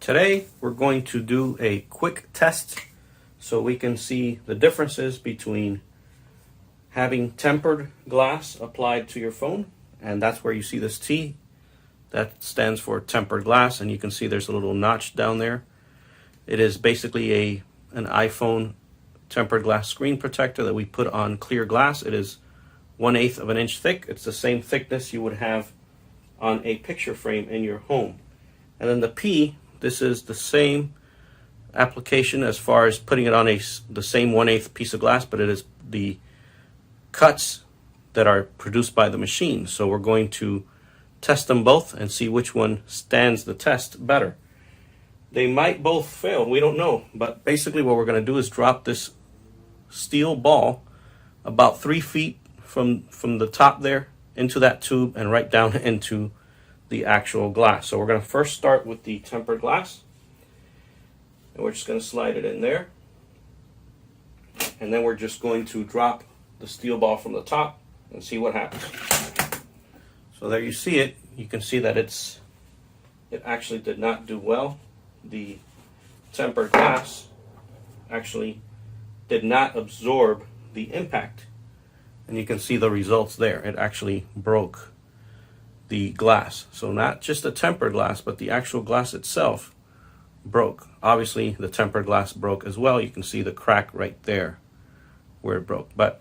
Today we're going to do a quick test so we can see the differences between having tempered glass applied to your phone, and that's where you see this T. That stands for tempered glass, and you can see there's a little notch down there. It is basically an iPhone tempered glass screen protector that we put on clear glass. It is 1/8 of an inch thick. It's the same thickness you would have on a picture frame in your home. And then the P, this is the same application as far as putting it on the same 1/8 piece of glass, but it is the cuts that are produced by the machine. So we're going to test them both and see which one stands the test better. They might both fail, we don't know, but basically what we're going to do is drop this steel ball about 3 feet from the top there into that tube and right down into the actual glass. So we're going to first start with the tempered glass, and we're just going to slide it in there, and then we're just going to drop the steel ball from the top and see what happens. So there you see it. You can see that it actually did not do well. The tempered glass actually did not absorb the impact, and you can see the results there. It actually broke the glass. So not just the tempered glass, but the actual glass itself broke. Obviously the tempered glass broke as well. You can see the crack right there where it broke. But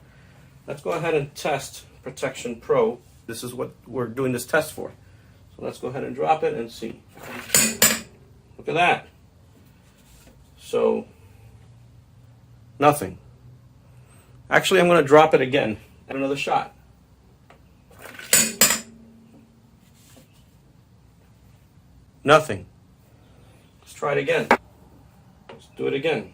let's go ahead and test Protection Pro. This is what we're doing this test for. So let's go ahead and drop it and see. Look at that. So nothing. Actually, I'm going to drop it again. Have another shot. Nothing. Let's try it again. Let's do it again.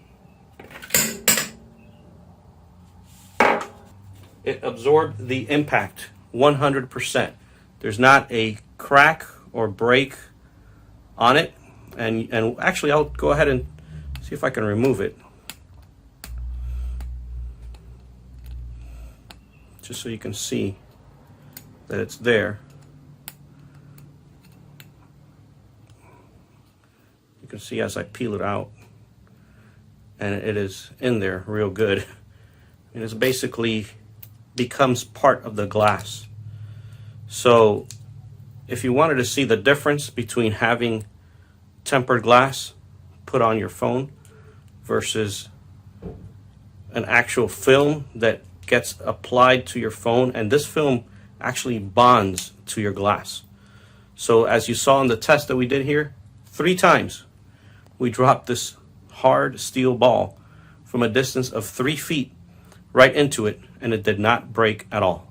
It absorbed the impact 100%. There's not a crack or break on it. And actually, I'll go ahead and see if I can remove it, just so you can see that it's there. You can see as I peel it out, and it is in there real good. And it basically becomes part of the glass. So if you wanted to see the difference between having tempered glass put on your phone versus an actual film that gets applied to your phone, and this film actually bonds to your glass. So as you saw in the test that we did here, 3 times we dropped this hard steel ball from a distance of 3 feet right into it, and it did not break at all.